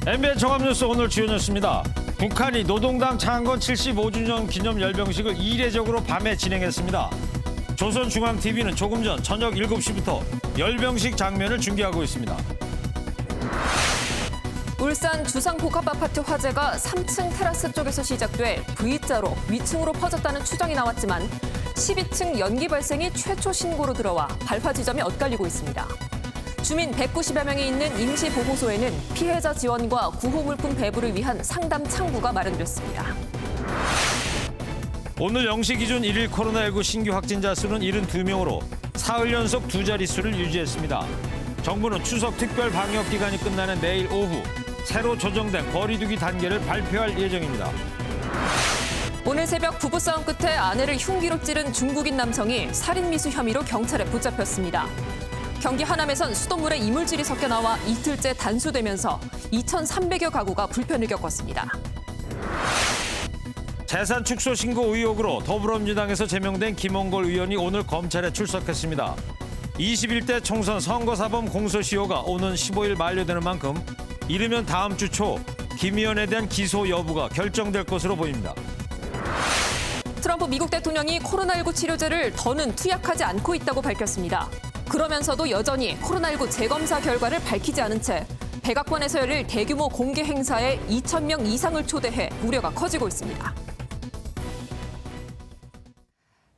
MBN 종합뉴스 오늘 주요 뉴스입니다. 북한이 노동당 창건 75주년 기념 열병식을 이례적으로 밤에 진행했습니다. 조선중앙TV는 조금 전 저녁 7시부터 열병식 장면을 중계하고 있습니다. 울산 주상복합아파트 화재가 3층 테라스 쪽에서 시작돼 V자로 위층으로 퍼졌다는 추정이 나왔지만 12층 연기 발생이 최초 신고로 들어와 발화 지점이 엇갈리고 있습니다. 주민 190여 명이 있는 임시보호소에는 피해자 지원과 구호물품 배부를 위한 상담 창구가 마련됐습니다. 오늘 0시 기준 1일 코로나19 신규 확진자 수는 72명으로 사흘 연속 두 자릿수를 유지했습니다. 정부는 추석 특별 방역 기간이 끝나는 내일 오후 새로 조정된 거리두기 단계를 발표할 예정입니다. 오늘 새벽 부부싸움 끝에 아내를 흉기로 찌른 중국인 남성이 살인미수 혐의로 경찰에 붙잡혔습니다. 경기 하남에선 수돗물에 이물질이 섞여 나와 이틀째 단수되면서 2,300여 가구가 불편을 겪었습니다. 재산 축소 신고 의혹으로 더불어민주당에서 제명된 김홍걸 의원이 오늘 검찰에 출석했습니다. 21대 총선 선거사범 공소시효가 오는 15일 만료되는 만큼 이르면 다음 주 초 김 의원에 대한 기소 여부가 결정될 것으로 보입니다. 트럼프 미국 대통령이 코로나19 치료제를 더는 투약하지 않고 있다고 밝혔습니다. 그러면서도 여전히 코로나19 재검사 결과를 밝히지 않은 채 백악관에서 열릴 대규모 공개 행사에 2,000명 이상을 초대해 우려가 커지고 있습니다.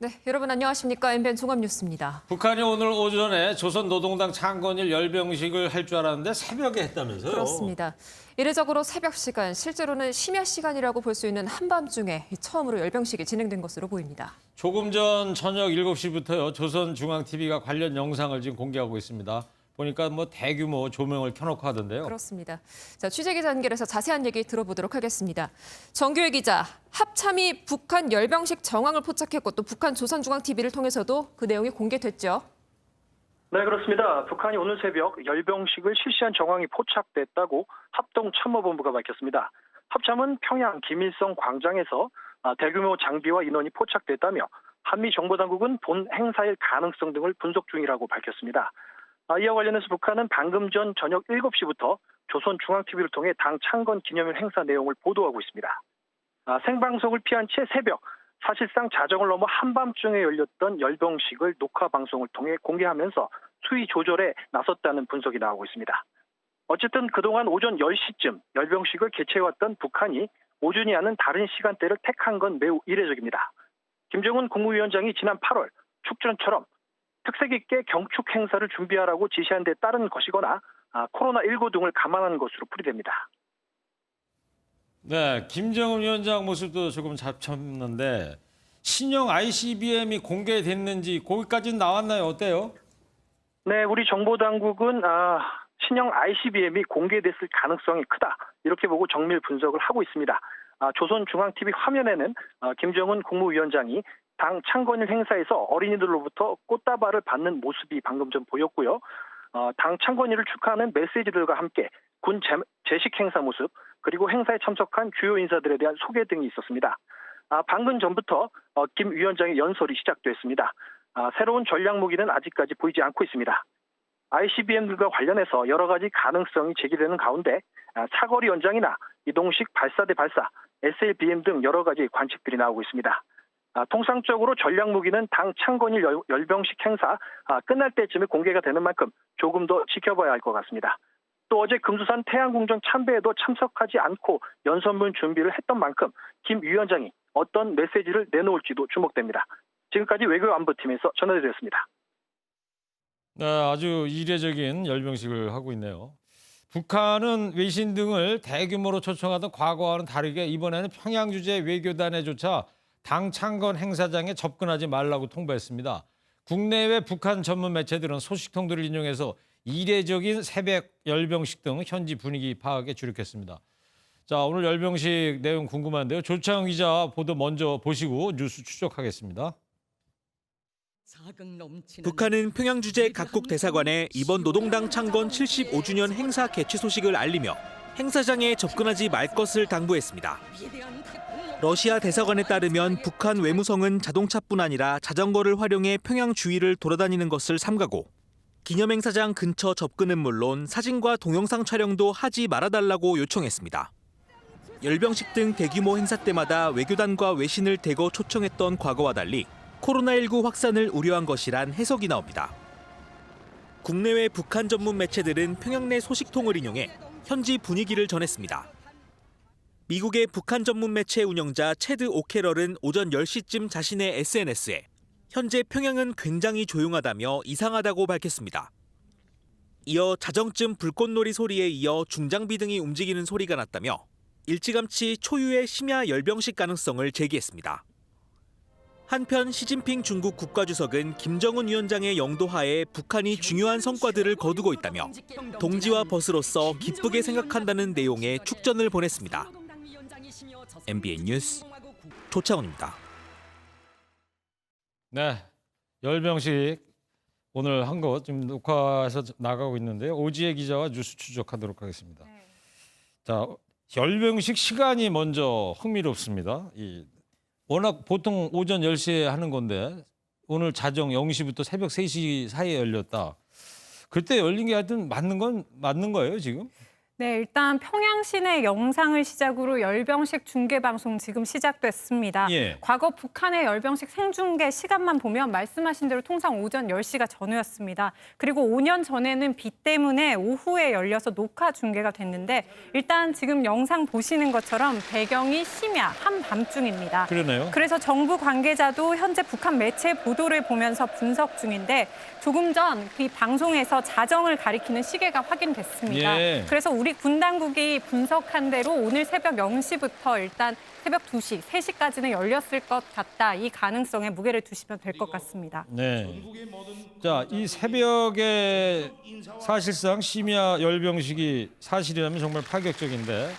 네, 여러분 안녕하십니까? MBN 종합뉴스입니다. 북한이 오늘 오전에 조선노동당 창건일 열병식을 할 줄 알았는데 새벽에 했다면서요? 그렇습니다. 이례적으로 새벽 시간, 실제로는 심야 시간이라고 볼 수 있는 한밤중에 처음으로 열병식이 진행된 것으로 보입니다. 조금 전 저녁 7시부터요. 조선중앙TV가 관련 영상을 지금 공개하고 있습니다. 보니까 뭐 대규모 조명을 켜놓고 하던데요. 그렇습니다. 자, 취재기자 연결해서 자세한 얘기 들어보도록 하겠습니다. 정규혜 기자, 합참이 북한 열병식 정황을 포착했고 또 북한 조선중앙TV를 통해서도 그 내용이 공개됐죠. 네, 그렇습니다. 북한이 오늘 새벽 열병식을 실시한 정황이 포착됐다고 합동참모본부가 밝혔습니다. 합참은 평양 김일성 광장에서 대규모 장비와 인원이 포착됐다며 한미정보당국은 본 행사일 가능성 등을 분석 중이라고 밝혔습니다. 이와 관련해서 북한은 방금 전 저녁 7시부터 조선중앙TV를 통해 당 창건 기념일 행사 내용을 보도하고 있습니다. 생방송을 피한 채 새벽, 사실상 자정을 넘어 한밤중에 열렸던 열병식을 녹화 방송을 통해 공개하면서 수위 조절에 나섰다는 분석이 나오고 있습니다. 어쨌든 그동안 오전 10시쯤 열병식을 개최해왔던 북한이 오전이 아닌 다른 시간대를 택한 건 매우 이례적입니다. 김정은 국무위원장이 지난 8월 축전처럼 특색 있게 경축 행사를 준비하라고 지시한 데 따른 것이거나 코로나19 등을 감안한 것으로 풀이됩니다. 네, 김정은 위원장 모습도 조금 잡혔는데 신형 ICBM이 공개됐는지 거기까지는 나왔나요? 어때요? 네, 우리 정보당국은 신형 ICBM이 공개됐을 가능성이 크다 이렇게 보고 정밀 분석을 하고 있습니다. 조선중앙TV 화면에는 김정은 국무위원장이 당 창건일 행사에서 어린이들로부터 꽃다발을 받는 모습이 방금 전 보였고요. 당 창건일을 축하하는 메시지들과 함께 군 제식 행사 모습 그리고 행사에 참석한 주요 인사들에 대한 소개 등이 있었습니다. 방금 전부터 김 위원장의 연설이 시작됐습니다. 새로운 전략 무기는 아직까지 보이지 않고 있습니다. ICBM들과 관련해서 여러 가지 가능성이 제기되는 가운데 사거리 연장이나 이동식 발사대 발사, SLBM 등 여러 가지 관측들이 나오고 있습니다. 통상적으로 전략 무기는 당 창건일 열병식 행사 끝날 때쯤에 공개가 되는 만큼 조금 더 지켜봐야 할 것 같습니다. 또 어제 금수산 태양궁전 참배에도 참석하지 않고 연설문 준비를 했던 만큼 김 위원장이 어떤 메시지를 내놓을지도 주목됩니다. 지금까지 외교안보팀에서 전해드렸습니다. 네, 아주 이례적인 열병식을 하고 있네요. 북한은 외신 등을 대규모로 초청하던 과거와는 다르게 이번에는 평양 주재 외교단에조차 당 창건 행사장에 접근하지 말라고 통보했습니다. 국내외 북한 전문 매체들은 소식통들을 인용해서 이례적인 새벽 열병식 등 현지 분위기 파악에 주력했습니다. 자, 오늘 열병식 내용 궁금한데요. 조창 기자 보도 먼저 보시고 뉴스 추적하겠습니다. 북한은 평양 주재 각국 대사관에 이번 노동당 창건 75주년 행사 개최 소식을 알리며 행사장에 접근하지 말 것을 당부했습니다. 러시아 대사관에 따르면 북한 외무성은 자동차뿐 아니라 자전거를 활용해 평양 주위를 돌아다니는 것을 삼가고 기념행사장 근처 접근은 물론 사진과 동영상 촬영도 하지 말아달라고 요청했습니다. 열병식 등 대규모 행사 때마다 외교단과 외신을 대거 초청했던 과거와 달리 코로나19 확산을 우려한 것이란 해석이 나옵니다. 국내외 북한 전문 매체들은 평양 내 소식통을 인용해 현지 분위기를 전했습니다. 미국의 북한 전문 매체 운영자 체드 오케럴은 오전 10시쯤 자신의 SNS에 현재 평양은 굉장히 조용하다며 이상하다고 밝혔습니다. 이어 자정쯤 불꽃놀이 소리에 이어 중장비 등이 움직이는 소리가 났다며 일찌감치 초유의 심야 열병식 가능성을 제기했습니다. 한편 시진핑 중국 국가주석은 김정은 위원장의 영도하에 북한이 중요한 성과들을 거두고 있다며 동지와 벗으로서 기쁘게 생각한다는 내용의 축전을 보냈습니다. MBN 뉴스 조창훈입니다. 네, 열병식 오늘 한 거 지금 녹화해서 나가고 있는데요. 오지혜 기자와 뉴스 추적하도록 하겠습니다. 자, 열병식 시간이 먼저 흥미롭습니다. 워낙 보통 오전 10시에 하는 건데 오늘 자정 0시부터 새벽 3시 사이에 열렸다. 그때 열린 게 하여튼 맞는 거예요, 지금? 네, 일단 평양 시내 영상을 시작으로 열병식 중계 방송 지금 시작됐습니다. 예. 과거 북한의 열병식 생중계 시간만 보면 말씀하신 대로 통상 오전 10시가 전후였습니다. 그리고 5년 전에는 비 때문에 오후에 열려서 녹화 중계가 됐는데 일단 지금 영상 보시는 것처럼 배경이 심야 한밤중입니다. 그러네요. 그래서 정부 관계자도 현재 북한 매체 보도를 보면서 분석 중인데 조금 전 이 방송에서 자정을 가리키는 시계가 확인됐습니다. 예. 그래서 우리 군 당국이 분석한 대로 오늘 새벽 0시부터 일단 새벽 2시, 3시까지는 열렸을 것 같다. 이 가능성에 무게를 두시면 될 것 같습니다. 네. 자, 이 새벽에 사실상 심야 열병식이 사실이라면 정말 파격적인데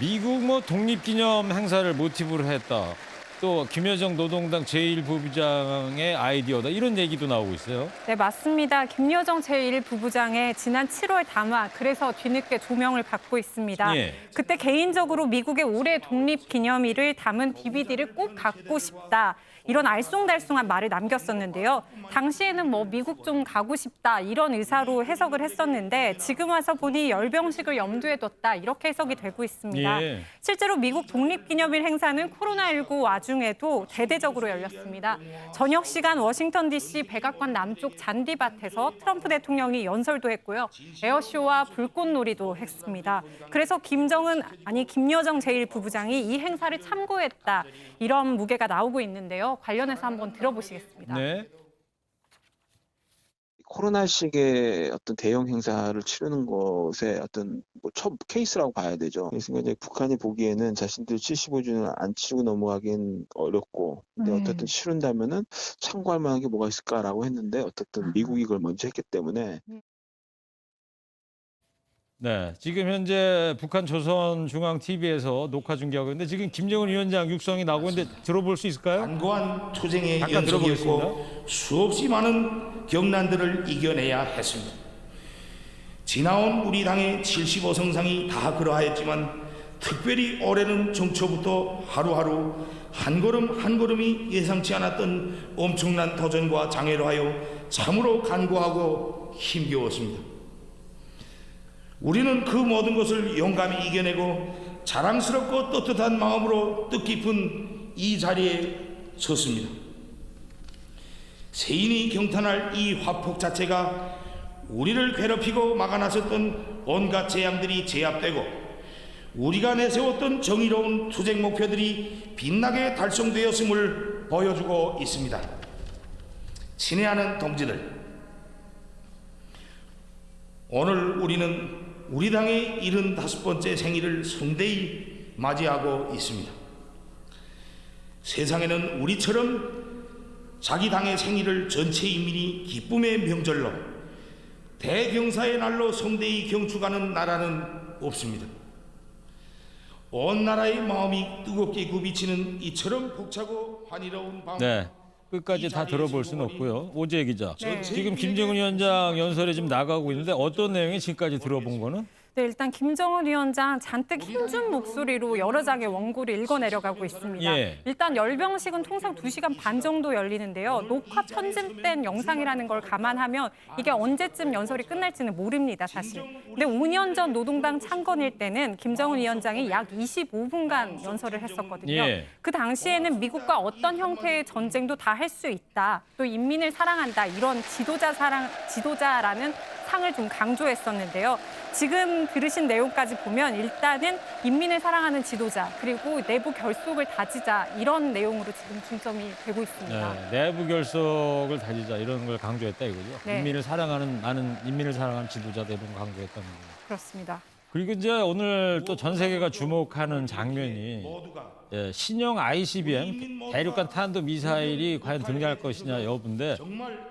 미국 독립기념 행사를 모티브로 했다. 또 김여정 노동당 제1부부장의 아이디어다. 이런 얘기도 나오고 있어요. 네, 맞습니다. 김여정 제1부부장의 지난 7월 담화, 그래서 뒤늦게 조명을 받고 있습니다. 예. 그때 개인적으로 미국의 올해 독립기념일을 담은 DVD를 꼭 갖고 싶다. 이런 알쏭달쏭한 말을 남겼었는데요. 당시에는 미국 좀 가고 싶다 이런 의사로 해석을 했었는데 지금 와서 보니 열병식을 염두에 뒀다 이렇게 해석이 되고 있습니다. 예. 실제로 미국 독립기념일 행사는 코로나19 와중에도 대대적으로 열렸습니다. 저녁 시간 워싱턴 DC 백악관 남쪽 잔디밭에서 트럼프 대통령이 연설도 했고요. 에어쇼와 불꽃놀이도 했습니다. 그래서 김여정 제1부부장이 이 행사를 참고했다 이런 무게가 나오고 있는데요. 관련해서 한번 들어보시겠습니다. 네. 코로나식의 어떤 대형 행사를 치르는 것의 어떤 첫 케이스라고 봐야 되죠. 그래서 이제 북한이 보기에는 자신들 75주년을 안 치르고 넘어가긴 어렵고, 근데 어쨌든 치른다면은 참고할 만한 게 뭐가 있을까라고 했는데 어쨌든 미국이 그걸 먼저 했기 때문에. 네, 지금 현재 북한 조선중앙TV에서 녹화 중계하고 있는데 지금 김정은 위원장 육성이 나오고 있는데 들어볼 수 있을까요? 완고한 투쟁의 잠깐 연속이었고 수없이 많은 경난들을 이겨내야 했습니다. 지나온 우리 당의 75성상이 다 그러하였지만 특별히 올해는 정초부터 하루하루 한 걸음 한 걸음이 예상치 않았던 엄청난 도전과 장애로 하여 참으로 간구하고 힘겨웠습니다. 우리는 그 모든 것을 용감히 이겨내고 자랑스럽고 떳떳한 마음으로 뜻깊은 이 자리에 섰습니다. 세인이 경탄할 이 화폭 자체가 우리를 괴롭히고 막아 나섰던 온갖 재앙들이 제압되고 우리가 내세웠던 정의로운 투쟁 목표들이 빛나게 달성되었음을 보여주고 있습니다. 친애하는 동지들, 오늘 우리는 우리 당의 75번째 생일을 성대히 맞이하고 있습니다. 세상에는 우리처럼 자기 당의 생일을 전체 인민이 기쁨의 명절로 대경사의 날로 성대히 경축하는 나라는 없습니다. 온 나라의 마음이 뜨겁게 굽이치는 이처럼 벅차고 환희로운 밤. 네. 끝까지 다 들어볼 수는 없고요. 오지혜 기자. 지금 김정은 위원장 연설에 지금 나가고 있는데 어떤 내용이 지금까지 들어본 거는? 네, 일단 김정은 위원장 잔뜩 힘준 목소리로 여러 장의 원고를 읽어내려가고 있습니다. 예. 일단 열병식은 통상 2시간 반 정도 열리는데요. 녹화 편집된 영상이라는 걸 감안하면 이게 언제쯤 연설이 끝날지는 모릅니다, 사실. 근데 5년 전 노동당 창건일 때는 김정은 위원장이 약 25분간 연설을 했었거든요. 예. 그 당시에는 미국과 어떤 형태의 전쟁도 다 할 수 있다. 또 인민을 사랑한다. 이런 지도자라는 상을 좀 강조했었는데요. 지금 들으신 내용까지 보면 일단은 인민을 사랑하는 지도자 그리고 내부 결속을 다지자 이런 내용으로 지금 중점이 되고 있습니다. 네, 내부 결속을 다지자 이런 걸 강조했다 이거죠. 네. 인민을 사랑하는 나는 인민을 사랑하는 지도자다 이런 걸 강조했다는 거예요. 그렇습니다. 그리고 이제 오늘 또 전 세계가 주목하는 장면이 예, 신형 ICBM 대륙간 탄도 미사일이 과연 등장할 것이냐 여부인데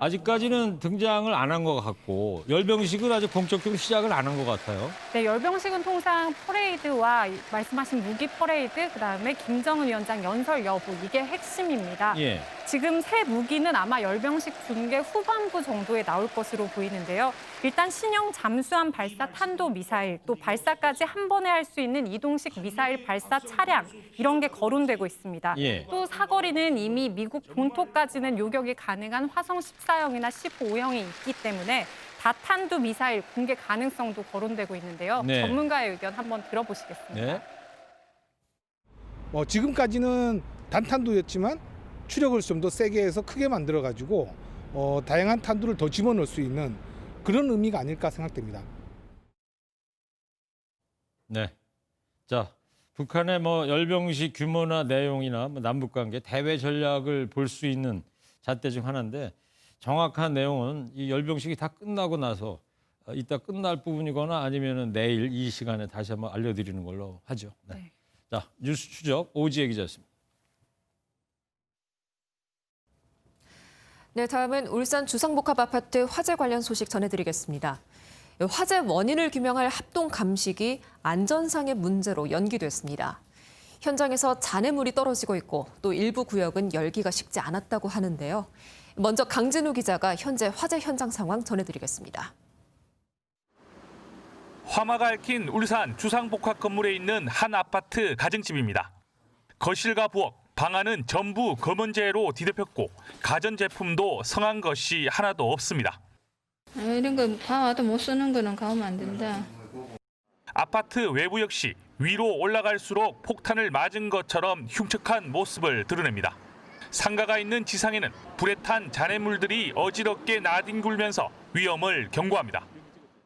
아직까지는 등장을 안 한 것 같고 열병식은 아직 본격적으로 시작을 안 한 것 같아요. 네, 열병식은 통상 퍼레이드와 말씀하신 무기 퍼레이드, 그다음에 김정은 위원장 연설 여부 이게 핵심입니다. 예. 지금 새 무기는 아마 열병식 중계 후반부 정도에 나올 것으로 보이는데요. 일단 신형 잠수함 발사 탄도 미사일, 또 발사까지 한 번에 할 수 있는 이동식 미사일 발사 차량 이런 게 거론되고 있습니다. 예. 또 사거리는 이미 미국 본토까지는 요격이 가능한 화성 14형이나 15형이 있기 때문에 다탄두 미사일 공개 가능성도 거론되고 있는데요. 네. 전문가의 의견 한번 들어보시겠습니다. 네. 지금까지는 단탄두였지만 추력을 좀 더 세게 해서 크게 만들어가지고 다양한 탄두를 더 집어넣을 수 있는 그런 의미가 아닐까 생각됩니다. 네. 자, 북한의 열병식 규모나 내용이나 남북 관계 대외 전략을 볼 수 있는 잣대 중 하나인데 정확한 내용은 이 열병식이 다 끝나고 나서 이따 끝날 부분이거나 아니면은 내일 이 시간에 다시 한번 알려드리는 걸로 하죠. 네. 네. 자, 뉴스 추적 오지혜 기자였습니다. 네, 다음은 울산 주상복합아파트 화재 관련 소식 전해드리겠습니다. 화재 원인을 규명할 합동 감식이 안전상의 문제로 연기됐습니다. 현장에서 잔해물이 떨어지고 있고 또 일부 구역은 열기가 식지 않았다고 하는데요. 먼저 강진우 기자가 현재 화재 현장 상황 전해드리겠습니다. 화마가 얽힌 울산 주상복합 건물에 있는 한 아파트 가정집입니다. 거실과 부엌, 방 안은 전부 검은재로 뒤덮였고 가전제품도 성한 것이 하나도 없습니다. 이런 거 봐도 못 쓰는 거는 가면 안 된다. 아파트 외부 역시 위로 올라갈수록 폭탄을 맞은 것처럼 흉측한 모습을 드러냅니다. 상가가 있는 지상에는 불에 탄 잔해물들이 어지럽게 나뒹굴면서 위험을 경고합니다.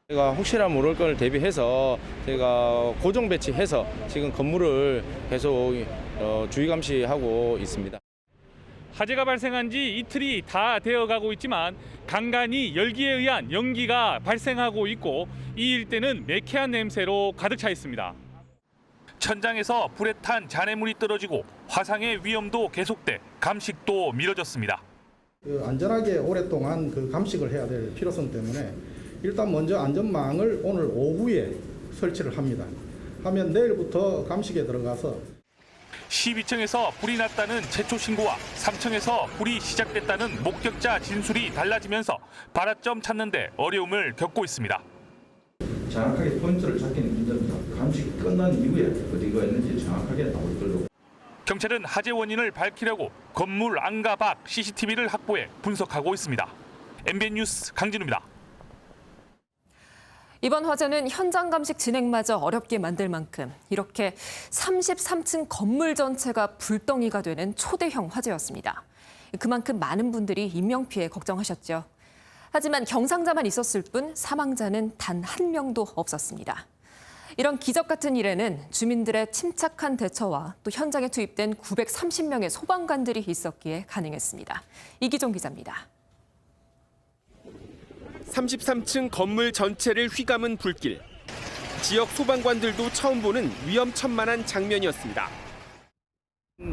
제가 혹시나 모를 걸 대비해서 제가 고정 배치해서 지금 건물을 계속 주의 감시하고 있습니다. 화재가 발생한 지 이틀이 다 되어가고 있지만 간간히 열기에 의한 연기가 발생하고 있고 이 일대는 매캐한 냄새로 가득 차 있습니다. 천장에서 불에 탄 잔해물이 떨어지고 화상의 위험도 계속돼 감식도 미뤄졌습니다. 안전하게 오랫동안 감식을 해야 될 필요성 때문에 일단 먼저 안전망을 오늘 오후에 설치를 합니다. 하면 내일부터 감식에 들어가서 12층에서 불이 났다는 최초 신고와 3층에서 불이 시작됐다는 목격자 진술이 달라지면서 발화점 찾는 데 어려움을 겪고 있습니다. 정확하게 포인트를 잡기는 힘듭니다. 감식이 끝난 이후에 어디가 있는지 정확하게 나올 걸로. 경찰은 화재 원인을 밝히려고 건물 안과 밖 CCTV를 확보해 분석하고 있습니다. MBN 뉴스 강진우입니다. 이번 화재는 현장 감식 진행마저 어렵게 만들 만큼 이렇게 33층 건물 전체가 불덩이가 되는 초대형 화재였습니다. 그만큼 많은 분들이 인명피해 걱정하셨죠. 하지만 경상자만 있었을 뿐 사망자는 단 한 명도 없었습니다. 이런 기적 같은 일에는 주민들의 침착한 대처와 또 현장에 투입된 930명의 소방관들이 있었기에 가능했습니다. 이기종 기자입니다. 33층 건물 전체를 휘감은 불길. 지역 소방관들도 처음 보는 위험천만한 장면이었습니다.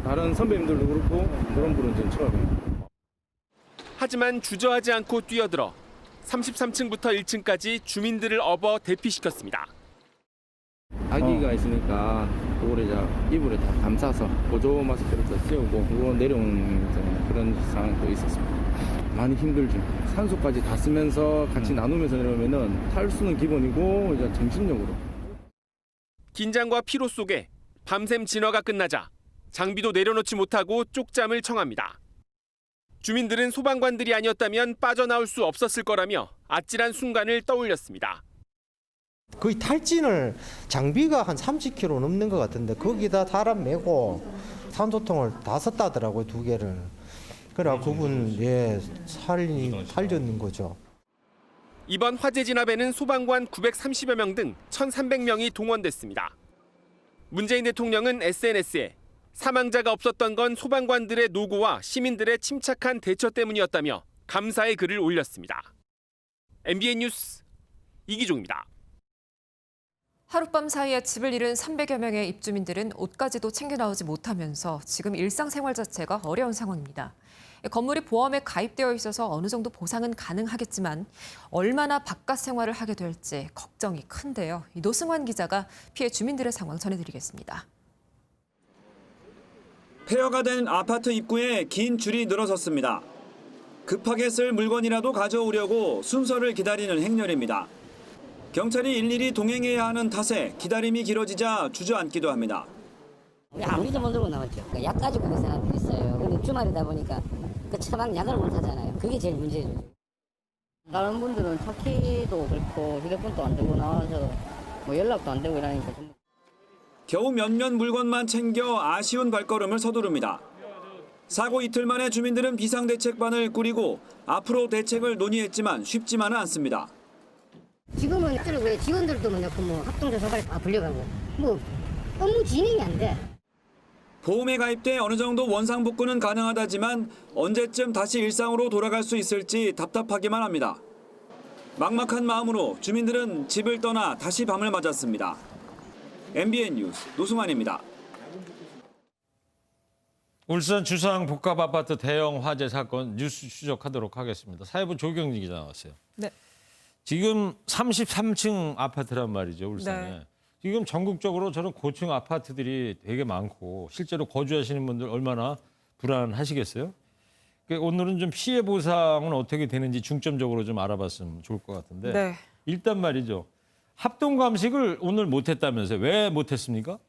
다른 선배님들도 그렇고 그런 분은 전 처음이에요. 하지만 주저하지 않고 뛰어들어 33층부터 1층까지 주민들을 업어 대피시켰습니다. 아기가 있으니까 그거를 이제 이불에 다 감싸서 보조 마스크를 다 씌우고 그거 내려오는 그런 상황도 있었습니다. 많이 힘들죠. 산소까지 다 쓰면서 같이 나누면서 내려오면은 탈수는 기본이고 이제 정신력으로 긴장과 피로 속에 밤샘 진화가 끝나자 장비도 내려놓지 못하고 쪽잠을 청합니다. 주민들은 소방관들이 아니었다면 빠져나올 수 없었을 거라며 아찔한 순간을 떠올렸습니다. 거의 탈진을 장비가 한 30kg 넘는 것 같은데 거기다 사람 메고 산소통을 다 썼다더라고요, 2개를. 그래 그분 살렸는 거죠. 이번 화재 진압에는 소방관 930여 명 등 1,300명이 동원됐습니다. 문재인 대통령은 SNS에 사망자가 없었던 건 소방관들의 노고와 시민들의 침착한 대처 때문이었다며 감사의 글을 올렸습니다. MBN 뉴스 이기종입니다. 하룻밤 사이에 집을 잃은 300여 명의 입주민들은 옷까지도 챙겨 나오지 못하면서 지금 일상생활 자체가 어려운 상황입니다. 건물이 보험에 가입되어 있어서 어느 정도 보상은 가능하겠지만 얼마나 바깥 생활을 하게 될지 걱정이 큰데요. 노승환 기자가 피해 주민들의 상황 전해드리겠습니다. 폐허가 된 아파트 입구에 긴 줄이 늘어섰습니다. 급하게 쓸 물건이라도 가져오려고 순서를 기다리는 행렬입니다. 경찰이 일일이 동행해야 하는 탓에 기다림이 길어지자 주저앉기도 합니다. 아무리도 못 들고 나왔죠. 약 가지고 그 사람도 있어요. 근데 주말이다 보니까 그 처방 약을 못 하잖아요. 그게 제일 문제죠. 다른 분들은 차 키도 그렇고 휴대폰도 안 들고 나와서 뭐 연락도 안 되고 이러니까 좀... 겨우 몇몇 물건만 챙겨 아쉬운 발걸음을 서두릅니다. 사고 이틀 만에 주민들은 비상대책반을 꾸리고 앞으로 대책을 논의했지만 쉽지만은 않습니다. 지금은 왜 직원들도 뭐 합동조사관에 다 불려가고 뭐 업무 진행이 안 돼. 보험에 가입돼 어느 정도 원상복구는 가능하다지만 언제쯤 다시 일상으로 돌아갈 수 있을지 답답하기만 합니다. 막막한 마음으로 주민들은 집을 떠나 다시 밤을 맞았습니다. MBN 뉴스 노승환입니다. 울산 주상 복합 아파트 대형 화재 사건 뉴스 추적하도록 하겠습니다. 사회부 조경진 기자 나왔어요. 네. 지금 33층 아파트란 말이죠, 울산에. 네. 지금 전국적으로 저런 고층 아파트들이 되게 많고 실제로 거주하시는 분들 얼마나 불안하시겠어요? 오늘은 좀 피해 보상은 어떻게 되는지 중점적으로 좀 알아봤으면 좋을 것 같은데 네. 일단 말이죠. 합동 감식을 오늘 못했다면서요? 왜 못했습니까?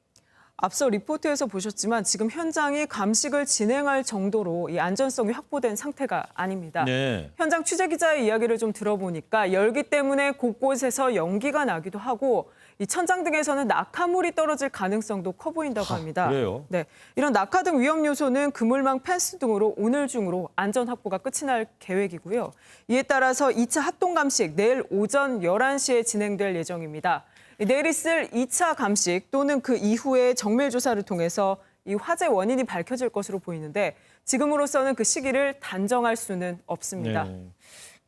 앞서 리포트에서 보셨지만 지금 현장이 감식을 진행할 정도로 이 안전성이 확보된 상태가 아닙니다. 네. 현장 취재기자의 이야기를 좀 들어보니까 열기 때문에 곳곳에서 연기가 나기도 하고 이 천장 등에서는 낙하물이 떨어질 가능성도 커 보인다고 합니다. 그래요? 네, 이런 낙하 등 위험 요소는 그물망 펜스 등으로 오늘 중으로 안전 확보가 끝이 날 계획이고요. 이에 따라서 2차 합동 감식 내일 오전 11시에 진행될 예정입니다. 내일 있을 2차 감식 또는 그 이후의 정밀 조사를 통해서 이 화재 원인이 밝혀질 것으로 보이는데 지금으로서는 그 시기를 단정할 수는 없습니다. 네.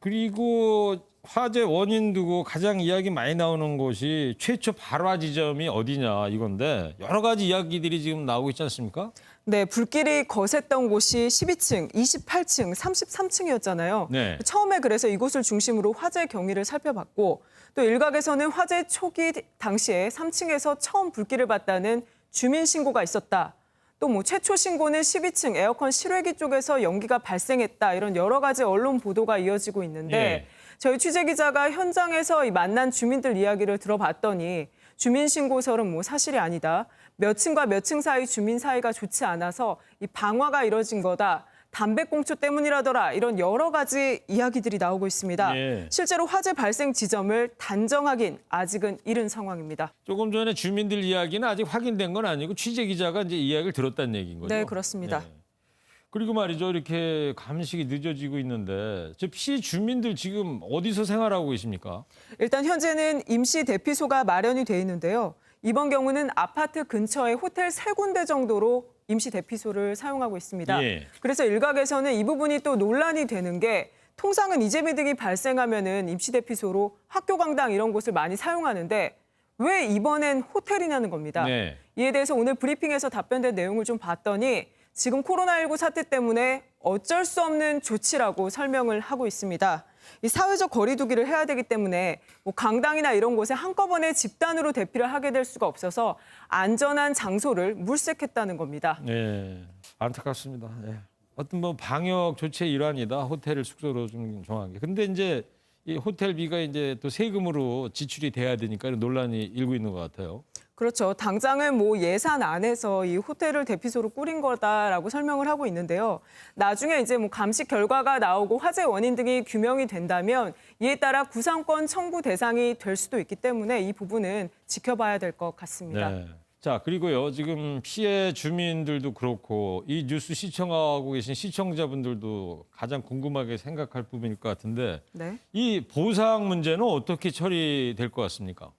그리고 화재 원인 두고 가장 이야기 많이 나오는 곳이 최초 발화 지점이 어디냐 이건데 여러 가지 이야기들이 지금 나오고 있지 않습니까? 네, 불길이 거셌던 곳이 12층, 28층, 33층이었잖아요. 네. 처음에 그래서 이곳을 중심으로 화재 경위를 살펴봤고 또 일각에서는 화재 초기 당시에 3층에서 처음 불길을 봤다는 주민 신고가 있었다. 또 뭐 최초 신고는 12층 에어컨 실외기 쪽에서 연기가 발생했다. 이런 여러 가지 언론 보도가 이어지고 있는데 예. 저희 취재기자가 현장에서 이 만난 주민들 이야기를 들어봤더니 주민 신고설은 뭐 사실이 아니다. 몇 층과 몇 층 사이 주민 사이가 좋지 않아서 이 방화가 이뤄진 거다. 담배꽁초 때문이라더라. 이런 여러 가지 이야기들이 나오고 있습니다. 예. 실제로 화재 발생 지점을 단정하긴 아직은 이른 상황입니다. 조금 전에 주민들 이야기는 아직 확인된 건 아니고 취재 기자가 이제 이야기를 들었다는 얘기인 거죠. 네, 그렇습니다. 네. 그리고 말이죠. 이렇게 감식이 늦어지고 있는데 저 피해 주민들 지금 어디서 생활하고 계십니까? 일단 현재는 임시 대피소가 마련이 돼 있는데요. 이번 경우는 아파트 근처의 호텔 3군데 정도로 임시 대피소를 사용하고 있습니다. 예. 그래서 일각에서는 이 부분이 또 논란이 되는 게 통상은 이재민 등이 발생하면은 임시 대피소로 학교 강당 이런 곳을 많이 사용하는데 왜 이번엔 호텔이냐는 겁니다. 네. 이에 대해서 오늘 브리핑에서 답변된 내용을 좀 봤더니 지금 코로나19 사태 때문에 어쩔 수 없는 조치라고 설명을 하고 있습니다. 이 사회적 거리 두기를 해야 되기 때문에 뭐 강당이나 이런 곳에 한꺼번에 집단으로 대피를 하게 될 수가 없어서 안전한 장소를 물색했다는 겁니다. 네, 안타깝습니다. 네. 어떤 뭐 방역 조치의 일환이다. 호텔을 숙소로 좀 정한 게. 근데 이제 이 호텔비가 이제 또 세금으로 지출이 돼야 되니까 이런 논란이 일고 있는 것 같아요. 그렇죠. 당장은 뭐 예산 안에서 이 호텔을 대피소로 꾸린 거다라고 설명을 하고 있는데요. 나중에 이제 뭐 감식 결과가 나오고 화재 원인 등이 규명이 된다면 이에 따라 구상권 청구 대상이 될 수도 있기 때문에 이 부분은 지켜봐야 될 것 같습니다. 네. 자, 그리고요. 지금 피해 주민들도 그렇고 이 뉴스 시청하고 계신 시청자분들도 가장 궁금하게 생각할 부분일 것 같은데 네. 이 보상 문제는 어떻게 처리될 것 같습니까?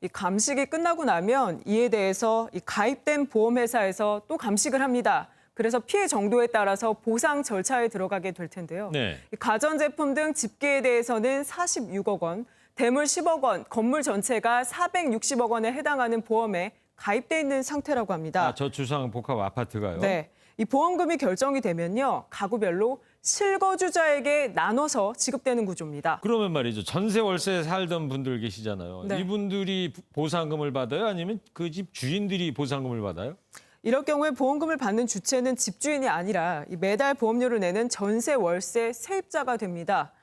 이 감식이 끝나고 나면 이에 대해서 이 가입된 보험회사에서 또 감식을 합니다. 그래서 피해 정도에 따라서 보상 절차에 들어가게 될 텐데요. 네. 이 가전제품 등 집계에 대해서는 46억 원, 대물 10억 원, 건물 전체가 460억 원에 해당하는 보험에 가입돼 있는 상태라고 합니다. 아, 저주상 복합 아파트가요? 네. 이 보험금이 결정이 되면요. 가구별로 실거주자에게 나눠서 지급되는 구조입니다. 그러면 말이죠. 전세 월세 살던 분들 계시잖아요. 네. 이분들이 보상금을 받아요? 아니면 그 집 주인들이 보상금을 받아요? 이럴 경우에 보험금을 받는 주체는 집주인이 아니라 이 매달 보험료를 내는 전세 월세 세입자가 됩니다.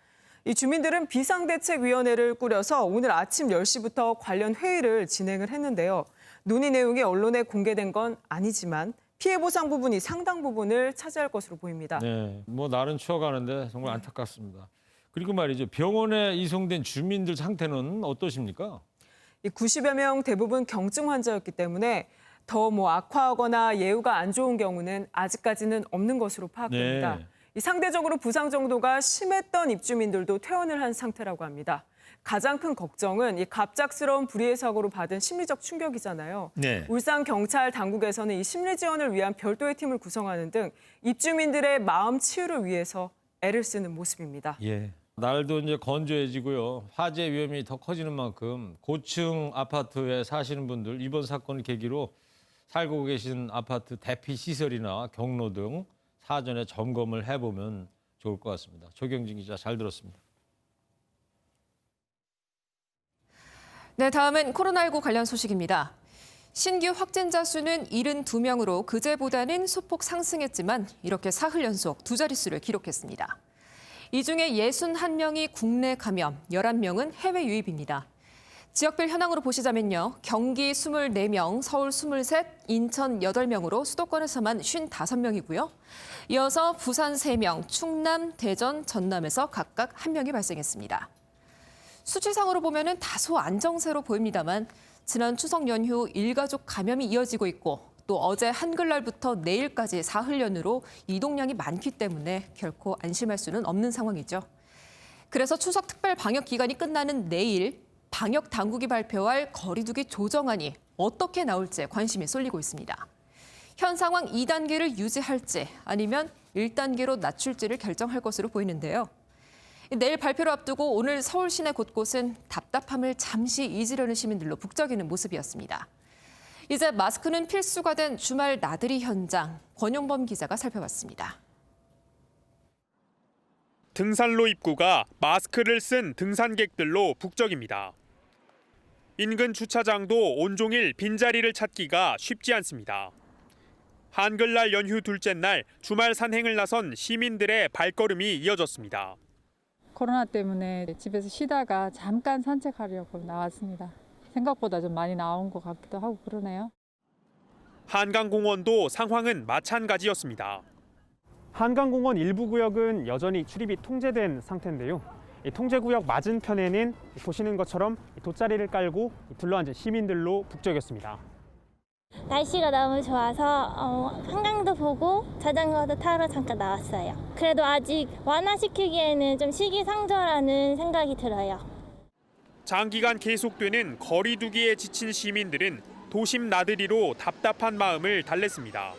이 주민들은 비상대책위원회를 꾸려서 오늘 아침 10시부터 관련 회의를 진행을 했는데요. 논의 내용이 언론에 공개된 건 아니지만 피해 보상 부분이 상당 부분을 차지할 것으로 보입니다. 네, 뭐 날은 추워가는데 정말 안타깝습니다. 그리고 말이죠. 병원에 이송된 주민들 상태는 어떠십니까? 이 90여 명 대부분 경증 환자였기 때문에 더 뭐 악화하거나 예후가 안 좋은 경우는 아직까지는 없는 것으로 파악됩니다. 네. 이 상대적으로 부상 정도가 심했던 입주민들도 퇴원을 한 상태라고 합니다. 가장 큰 걱정은 이 갑작스러운 불의의 사고로 받은 심리적 충격이잖아요. 네. 울산 경찰 당국에서는 이 심리 지원을 위한 별도의 팀을 구성하는 등 입주민들의 마음 치유를 위해서 애를 쓰는 모습입니다. 예. 날도 이제 건조해지고요. 화재 위험이 더 커지는 만큼 고층 아파트에 사시는 분들 이번 사건을 계기로 살고 계신 아파트 대피 시설이나 경로 등 사전에 점검을 해보면 좋을 것 같습니다. 조경진 기자 잘 들었습니다. 네, 다음은 코로나19 관련 소식입니다. 신규 확진자 수는 72명으로 그제보다는 소폭 상승했지만 이렇게 사흘 연속 두 자릿수를 기록했습니다. 이 중에 61명이 국내 감염, 11명은 해외 유입입니다. 지역별 현황으로 보시자면요. 경기 24명, 서울 23, 인천 8명으로 수도권에서만 55명이고요. 이어서 부산 3명, 충남, 대전, 전남에서 각각 1명이 발생했습니다. 수치상으로 보면은 다소 안정세로 보입니다만 지난 추석 연휴 일가족 감염이 이어지고 있고 또 어제 한글날부터 내일까지 사흘 연휴로 이동량이 많기 때문에 결코 안심할 수는 없는 상황이죠. 그래서 추석 특별 방역 기간이 끝나는 내일 방역 당국이 발표할 거리 두기 조정안이 어떻게 나올지 관심이 쏠리고 있습니다. 현 상황 2단계를 유지할지 아니면 1단계로 낮출지를 결정할 것으로 보이는데요. 내일 발표를 앞두고 오늘 서울 시내 곳곳은 답답함을 잠시 잊으려는 시민들로 북적이는 모습이었습니다. 이제 마스크는 필수가 된 주말 나들이 현장, 권용범 기자가 살펴봤습니다. 등산로 입구가 마스크를 쓴 등산객들로 북적입니다. 인근 주차장도 온종일 빈자리를 찾기가 쉽지 않습니다. 한글날 연휴 둘째 날 주말 산행을 나선 시민들의 발걸음이 이어졌습니다. 코로나 때문에 집에서 쉬다가 잠깐 산책하려고 나왔습니다. 생각보다 좀 많이 나온 것 같기도 하고 그러네요. 한강공원도 상황은 마찬가지였습니다. 한강공원 일부 구역은 여전히 출입이 통제된 상태인데요. 이 통제구역 맞은편에는 보시는 것처럼 돗자리를 깔고 둘러앉은 시민들로 북적였습니다. 날씨가 너무 좋아서 한강도 보고 자전거도 타러 잠깐 나왔어요. 그래도 아직 완화시키기에는 좀 시기상조라는 생각이 들어요. 장기간 계속되는 거리 두기에 지친 시민들은 도심 나들이로 답답한 마음을 달랬습니다.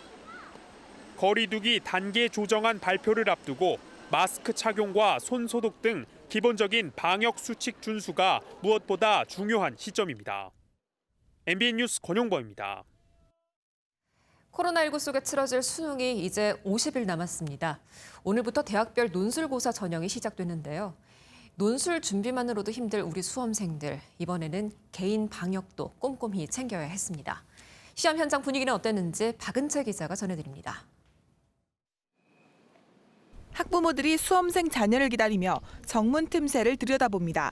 거리 두기 단계 조정안 발표를 앞두고 마스크 착용과 손 소독 등 기본적인 방역 수칙 준수가 무엇보다 중요한 시점입니다. MBN 뉴스 권용범입니다. 코로나19 속에 치러질 수능이 이제 50일 남았습니다. 오늘부터 대학별 논술고사 전형이 시작되는데요. 논술 준비만으로도 힘들 우리 수험생들, 이번에는 개인 방역도 꼼꼼히 챙겨야 했습니다. 시험 현장 분위기는 어땠는지 박은채 기자가 전해드립니다. 학부모들이 수험생 자녀를 기다리며 정문 틈새를 들여다봅니다.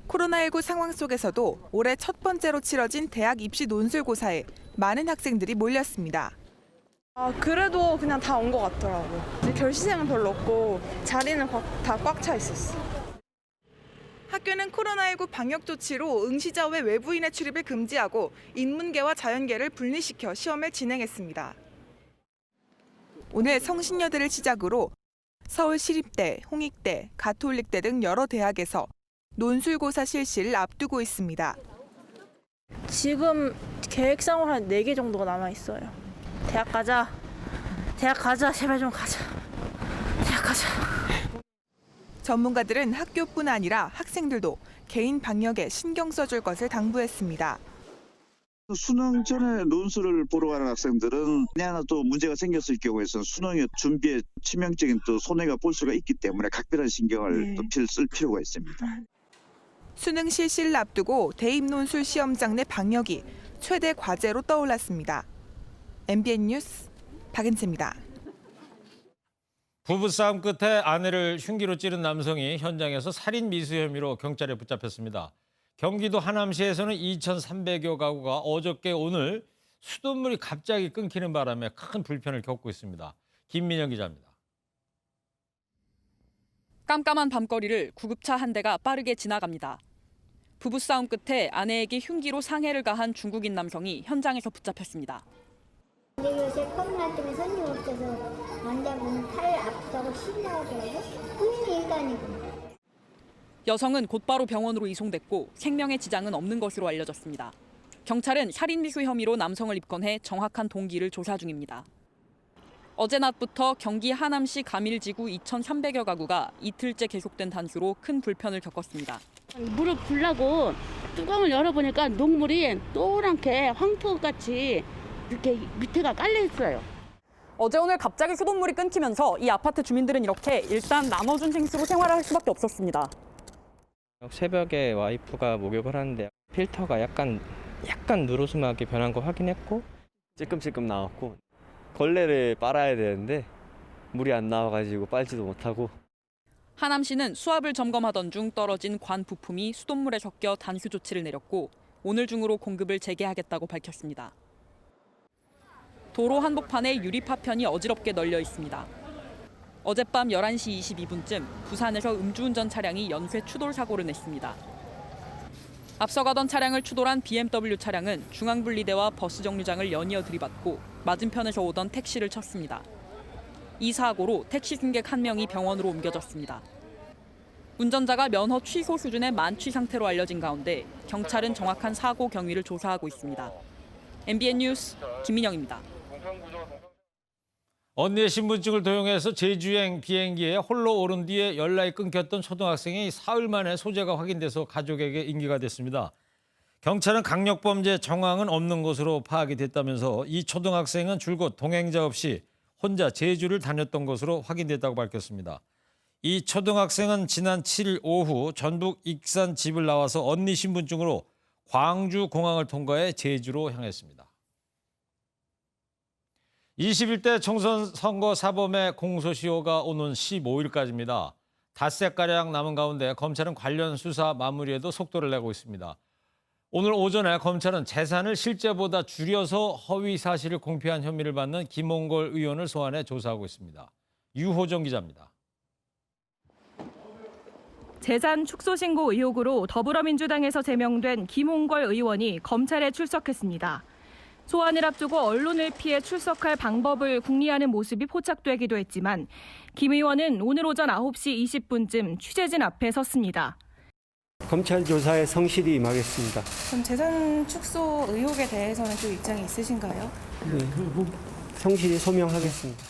코로나19 상황 속에서도 올해 첫 번째로 치러진 대학 입시 논술고사에 많은 학생들이 몰렸습니다. 그래도 그냥 다 온 것 같더라고요. 결시생은 별로 없고 자리는 다 꽉 차 있었어. 학교는 코로나19 방역 조치로 응시자 외 외부인의 출입을 금지하고 인문계와 자연계를 분리시켜 시험을 진행했습니다. 오늘 성신여대를 시작으로 서울시립대, 홍익대, 가톨릭대 등 여러 대학에서 논술고사 실시를 앞두고 있습니다. 지금 계획상으로 한 4개 정도가 남아있어요. 대학 가자. 제발 좀 가자. 대학 가자. 전문가들은 학교뿐 아니라 학생들도 개인 방역에 신경 써줄 것을 당부했습니다. 수능 전에 논술을 보러 가는 학생들은 하나 또 문제가 생겼을 경우에는 수능의 준비에 치명적인 또 손해가 볼 수가 있기 때문에 각별한 신경을 또 쓸 필요가 있습니다. 수능 실시를 앞두고 대입 논술 시험장 내 방역이 최대 과제로 떠올랐습니다. MBN 뉴스 박은채입니다. 부부싸움 끝에 아내를 흉기로 찌른 남성이 현장에서 살인 미수 혐의로 경찰에 붙잡혔습니다. 경기도 하남시에서는 2,300여 가구가 어저께 오늘 수돗물이 갑자기 끊기는 바람에 큰 불편을 겪고 있습니다. 김민영 기자입니다. 깜깜한 밤거리를 구급차 한 대가 빠르게 지나갑니다. 부부싸움 끝에 아내에게 흉기로 상해를 가한 중국인 남성이 현장에서 붙잡혔습니다. 요새 코로나 때문에 손님 없어서 환자분 팔 아프다고 신나하더라고. 본인이 일가니고. 여성은 곧바로 병원으로 이송됐고 생명의 지장은 없는 것으로 알려졌습니다. 경찰은 살인미수 혐의로 남성을 입건해 정확한 동기를 조사 중입니다. 어제 낮부터 경기 하남시 가밀지구 2,300여 가구가 이틀째 계속된 단수로 큰 불편을 겪었습니다. 물을 부으려고 뚜껑을 열어보니까 녹물이 노랗게 황토같이 이렇게 밑에가 깔려 있어요. 어제 오늘 갑자기 수돗물이 끊기면서 이 아파트 주민들은 이렇게 일단 나눠준 생수로 생활할 수밖에 없었습니다. 새벽에 와이프가 목욕을 하는데 필터가 약간 누르스하게 변한 거 확인했고 찔끔찔끔 나왔고 걸레를 빨아야 되는데 물이 안 나와가지고 빨지도 못하고. 하남시는 수압을 점검하던 중 떨어진 관 부품이 수돗물에 섞여 단수 조치를 내렸고 오늘 중으로 공급을 재개하겠다고 밝혔습니다. 도로 한복판에 유리 파편이 어지럽게 널려 있습니다. 어젯밤 11시 22분쯤 부산에서 음주운전 차량이 연쇄 추돌 사고를 냈습니다. 앞서가던 차량을 추돌한 BMW 차량은 중앙분리대와 버스 정류장을 연이어 들이받고 맞은편에서 오던 택시를 쳤습니다. 이 사고로 택시 승객 1명이 병원으로 옮겨졌습니다. 운전자가 면허 취소 수준의 만취 상태로 알려진 가운데 경찰은 정확한 사고 경위를 조사하고 있습니다. MBN 뉴스 김민영입니다. 언니의 신분증을 도용해서 제주행 비행기에 홀로 오른 뒤에 연락이 끊겼던 초등학생이 사흘 만에 소재가 확인돼서 가족에게 인계가 됐습니다. 경찰은 강력범죄 정황은 없는 것으로 파악이 됐다면서 이 초등학생은 줄곧 동행자 없이 혼자 제주를 다녔던 것으로 확인됐다고 밝혔습니다. 이 초등학생은 지난 7일 오후 전북 익산 집을 나와서 언니 신분증으로 광주 공항을 통과해 제주로 향했습니다. 21대 총선 선거 사범의 공소시효가 오는 15일까지입니다. 닷새가량 남은 가운데 검찰은 관련 수사 마무리에도 속도를 내고 있습니다. 오늘 오전에 검찰은 재산을 실제보다 줄여서 허위 사실을 공표한 혐의를 받는 김홍걸 의원을 소환해 조사하고 있습니다. 유호정 기자입니다. 재산 축소 신고 의혹으로 더불어민주당에서 제명된 김홍걸 의원이 검찰에 출석했습니다. 소환을 앞두고 언론을 피해 출석할 방법을 궁리하는 모습이 포착되기도 했지만 김 의원은 오늘 오전 9시 20분쯤 취재진 앞에 섰습니다. 검찰 조사에 성실히 임하겠습니다. 그럼 재산 축소 의혹에 대해서는 또 입장이 있으신가요? 네, 성실히 소명하겠습니다.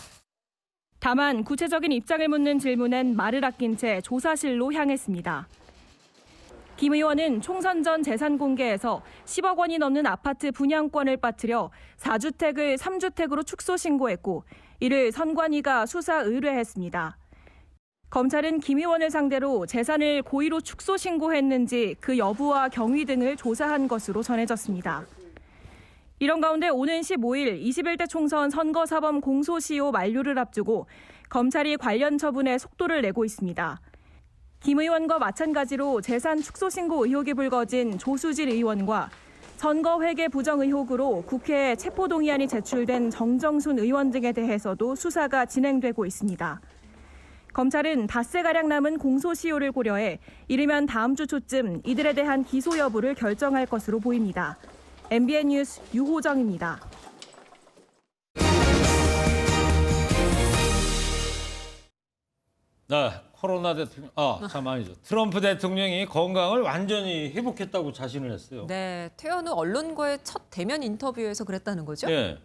다만 구체적인 입장을 묻는 질문엔 말을 아낀 채 조사실로 향했습니다. 김 의원은 총선 전 재산 공개에서 10억 원이 넘는 아파트 분양권을 빠뜨려 4주택을 3주택으로 축소 신고했고 이를 선관위가 수사 의뢰했습니다. 검찰은 김 의원을 상대로 재산을 고의로 축소 신고했는지 그 여부와 경위 등을 조사한 것으로 전해졌습니다. 이런 가운데 오는 15일 21대 총선 선거사범 공소시효 만료를 앞두고 검찰이 관련 처분에 속도를 내고 있습니다. 김 의원과 마찬가지로 재산 축소 신고 의혹이 불거진 조수질 의원과 선거회계 부정 의혹으로 국회에 체포동의안이 제출된 정정순 의원 등에 대해서도 수사가 진행되고 있습니다. 검찰은 닷새가량 남은 공소시효를 고려해 이르면 다음 주 초쯤 이들에 대한 기소 여부를 결정할 것으로 보입니다. MBN 뉴스 유호정입니다. 네, 코로나 대통령, 잠깐만요. 트럼프 대통령이 건강을 완전히 회복했다고 자신을 했어요. 네, 퇴원 후 언론과의 첫 대면 인터뷰에서 그랬다는 거죠? 네,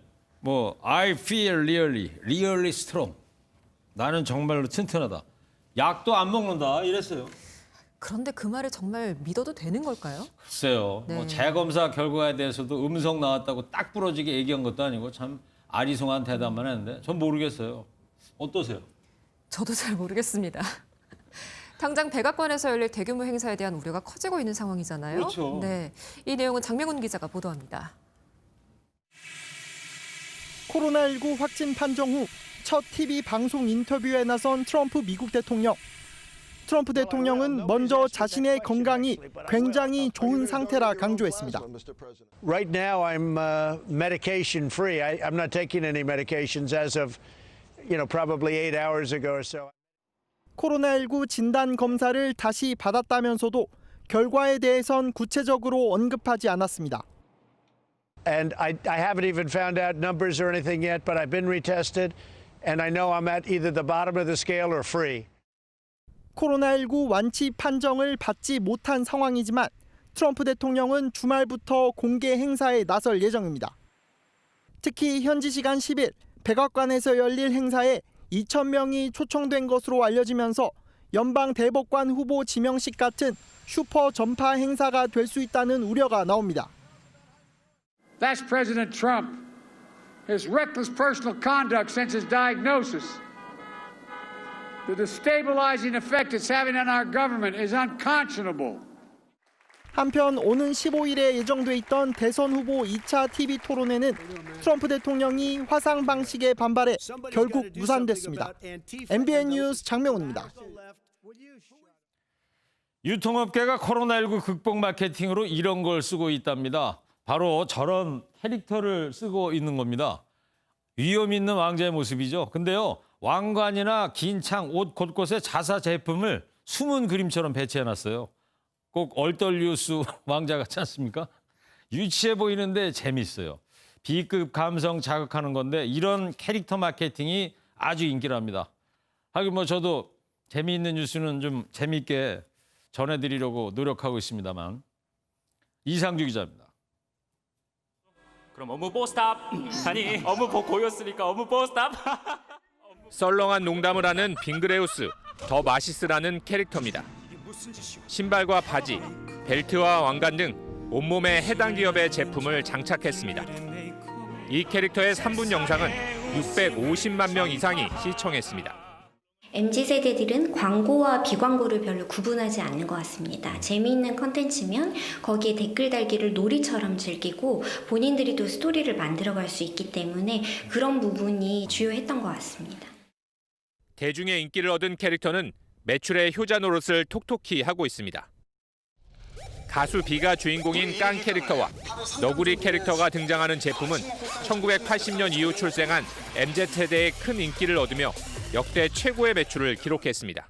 I feel really strong. 나는 정말로 튼튼하다. 약도 안 먹는다 이랬어요. 그런데 그 말을 정말 믿어도 되는 걸까요? 글쎄요. 네. 재검사 결과에 대해서도 음성 나왔다고 딱 부러지게 얘기한 것도 아니고 참 아리송한 대답만 했는데 전 모르겠어요. 어떠세요? 저도 잘 모르겠습니다. 당장 백악관에서 열릴 대규모 행사에 대한 우려가 커지고 있는 상황이잖아요. 그렇죠. 네, 이 내용은 장명훈 기자가 보도합니다. 코로나19 확진 판정 후 첫 TV 방송 인터뷰에 나선 트럼프 미국 대통령. 트럼프 대통령은 먼저 자신의 건강이 굉장히 좋은 상태라 강조했습니다. Right now I'm medication free. I'm not taking any medications as of probably 8 hours ago or so. 코로나19 진단 검사를 다시 받았다면서도 결과에 대해선 구체적으로 언급하지 않았습니다. And I haven't even found out numbers or anything yet, but I've been retested and I know I'm at either the bottom of the scale or free. 코로나19 완치 판정을 받지 못한 상황이지만 트럼프 대통령은 주말부터 공개 행사에 나설 예정입니다. 특히 현지 시간 10일 백악관에서 열릴 행사에 2,000명이 초청된 것으로 알려지면서 연방 대법관 후보 지명식 같은 슈퍼 전파 행사가 될 수 있다는 우려가 나옵니다. That's President Trump. His reckless personal conduct since his diagnosis. The destabilizing effect it's having on our government is unconscionable. 한편 오는 15일에 예정돼 있던 대선 후보 2차 TV 토론회는 트럼프 대통령이 화상 방식에 반발해 결국 무산됐습니다. MBN 뉴스 장명훈입니다. 유통업계가 코로나19 극복 마케팅으로 이런 걸 쓰고 있답니다. 바로 저런 캐릭터를 쓰고 있는 겁니다. 위험 있는 왕자의 모습이죠. 근데요, 왕관이나 긴 창, 옷 곳곳에 자사 제품을 숨은 그림처럼 배치해놨어요. 꼭 얼떨뉴스 왕자 같지 않습니까? 유치해 보이는데 재밌어요. B급 감성 자극하는 건데 이런 캐릭터 마케팅이 아주 인기랍니다. 하긴 저도 재미있는 뉴스는 좀 재미있게 전해드리려고 노력하고 있습니다만. 이상주 기자입니다. 그럼 업무 포스탑. 아니 업무 고였으니까 업무 포스탑. 썰렁한 농담을 하는 빙그레우스, 더 마시스라는 캐릭터입니다. 신발과 바지, 벨트와 왕관 등 온몸에 해당 기업의 제품을 장착했습니다. 이 캐릭터의 3분 영상은 650만 명 이상이 시청했습니다. MZ세대들은 광고와 비광고를 별로 구분하지 않는 것 같습니다. 재미있는 컨텐츠면 거기에 댓글 달기를 놀이처럼 즐기고 본인들이 또 스토리를 만들어갈 수 있기 때문에 그런 부분이 주요했던 것 같습니다. 대중의 인기를 얻은 캐릭터는 매출의 효자 노릇을 톡톡히 하고 있습니다. 가수 비가 주인공인 깡 캐릭터와 너구리 캐릭터가 등장하는 제품은 1980년 이후 출생한 MZ세대의 큰 인기를 얻으며 역대 최고의 매출을 기록했습니다.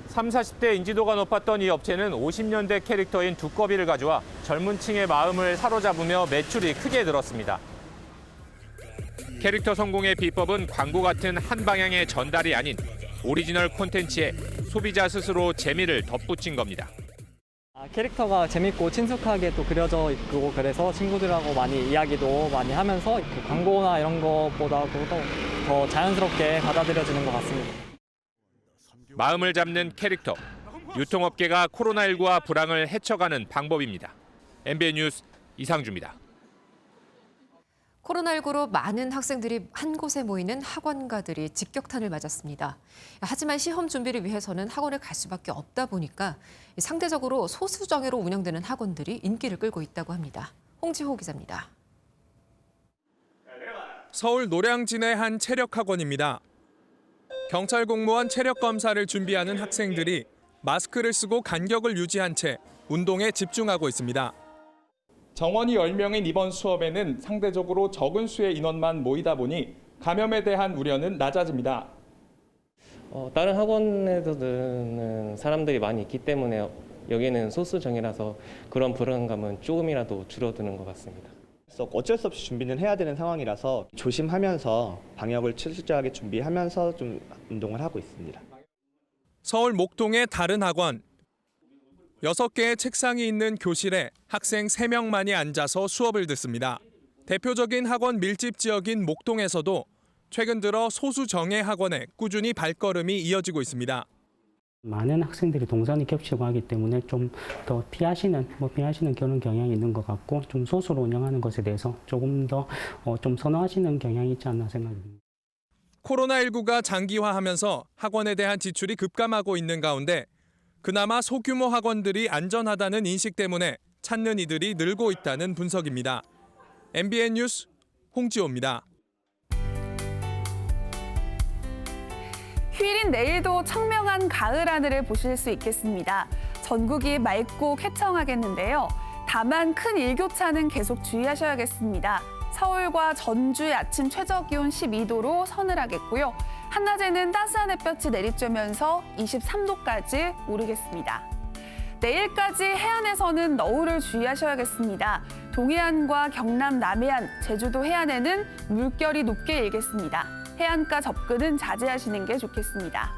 30, 40대 인지도가 높았던 이 업체는 50년대 캐릭터인 두꺼비를 가져와 젊은 층의 마음을 사로잡으며 매출이 크게 늘었습니다. 캐릭터 성공의 비법은 광고 같은 한 방향의 전달이 아닌 오리지널 콘텐츠에 소비자 스스로 재미를 덧붙인 겁니다. 캐릭터가 재밌고 친숙하게 또 그려져 있고 그래서 친구들하고 많이 이야기도 많이 하면서 광고나 이런 것보다도 더 자연스럽게 받아들여지는 것 같습니다. 마음을 잡는 캐릭터, 유통업계가 코로나19와 불황을 헤쳐가는 방법입니다. MBN 뉴스 이상주입니다. 코로나19로 많은 학생들이 한 곳에 모이는 학원가들이 직격탄을 맞았습니다. 하지만 시험 준비를 위해서는 학원을 갈 수밖에 없다 보니까 상대적으로 소수 정예로 운영되는 학원들이 인기를 끌고 있다고 합니다. 홍지호 기자입니다. 서울 노량진의 한 체력학원입니다. 경찰 공무원 체력 검사를 준비하는 학생들이 마스크를 쓰고 간격을 유지한 채 운동에 집중하고 있습니다. 정원이 10명인 이번 수업에는 상대적으로 적은 수의 인원만 모이다 보니 감염에 대한 우려는 낮아집니다. 다른 학원에서는 사람들이 많이 있기 때문에 여기는 소수 정이라서 그런 불안감은 조금이라도 줄어드는 것 같습니다. 어쩔 수 없이 준비는 해야 되는 상황이라서 조심하면서 방역을 철저하게 준비하면서 좀 운동을 하고 있습니다. 서울 목동의 다른 학원. 6개의 책상이 있는 교실에 학생 3명만이 앉아서 수업을 듣습니다. 대표적인 학원 밀집 지역인 목동에서도 최근 들어 소수 정예 학원에 꾸준히 발걸음이 이어지고 있습니다. 많은 학생들이 동선이 겹치고 하기 때문에 좀 더 피하시는 그런 경향이 있는 것 같고 좀 소수로 운영하는 것에 대해서 조금 더 좀 선호하시는 경향이 있지 않나 생각합니다. 코로나19가 장기화하면서 학원에 대한 지출이 급감하고 있는 가운데 그나마 소규모 학원들이 안전하다는 인식 때문에 찾는 이들이 늘고 있다는 분석입니다. MBN 뉴스 홍지호입니다. 휴일인 내일도 청명한 가을 하늘을 보실 수 있겠습니다. 전국이 맑고 쾌청하겠는데요. 다만 큰 일교차는 계속 주의하셔야겠습니다. 서울과 전주의 아침 최저 기온 12도로 서늘하겠고요. 한낮에는 따스한 햇볕이 내리쬐면서 23도까지 오르겠습니다. 내일까지 해안에서는 너울을 주의하셔야겠습니다. 동해안과 경남 남해안, 제주도 해안에는 물결이 높게 일겠습니다. 해안가 접근은 자제하시는 게 좋겠습니다.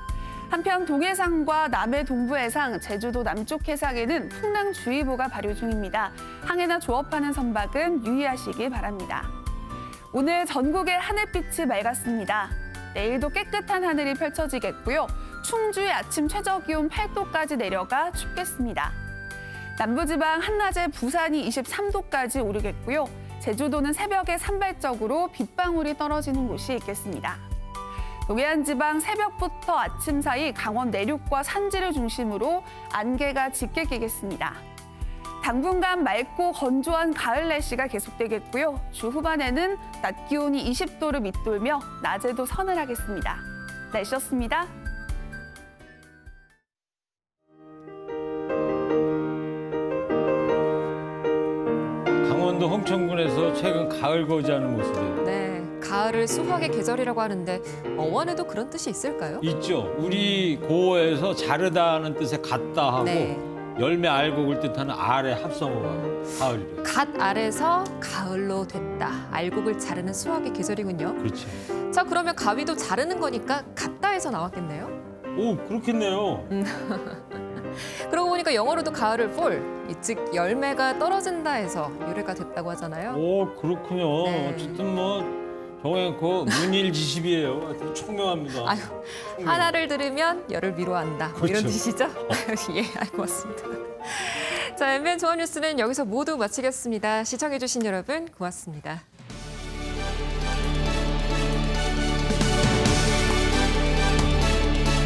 한편 동해상과 남해 동부 해상, 제주도 남쪽 해상에는 풍랑주의보가 발효 중입니다. 항해나 조업하는 선박은 유의하시기 바랍니다. 오늘 전국의 하늘빛이 맑았습니다. 내일도 깨끗한 하늘이 펼쳐지겠고요. 충주의 아침 최저 기온 8도까지 내려가 춥겠습니다. 남부지방 한낮에 부산이 23도까지 오르겠고요. 제주도는 새벽에 산발적으로 빗방울이 떨어지는 곳이 있겠습니다. 동해안 지방 새벽부터 아침 사이 강원 내륙과 산지를 중심으로 안개가 짙게 끼겠습니다. 당분간 맑고 건조한 가을 날씨가 계속되겠고요. 주 후반에는 낮 기온이 20도를 밑돌며 낮에도 서늘하겠습니다. 날씨였습니다. 강원도 홍천군에서 최근 가을 거지하는 모습이에요. 네, 가을을 수확의 계절이라고 하는데 어원에도 그런 뜻이 있을까요? 있죠. 우리 고어에서 자르다는 뜻의 같다 하고 네. 열매 알곡을 뜻하는 알의 합성어가 가을이래요. 갓 알에서 가을로 됐다. 알곡을 자르는 수확의 계절이군요. 그렇죠. 자, 그러면 가위도 자르는 거니까 같다에서 나왔겠네요. 오, 그렇겠네요. 그러고 보니까 영어로도 가을을 fall, 즉 열매가 떨어진다 해서 유래가 됐다고 하잖아요. 오, 그렇군요. 네. 어쨌든 뭐 정말 그 문일지십이에요. 하여튼 총명합니다. 아유, 하나를 들으면 열을 위로한다. 뭐 이런 그렇죠. 뜻이죠? 예, 알고 왔습니다. 자, MBN 조합 뉴스는 여기서 모두 마치겠습니다. 시청해주신 여러분 고맙습니다.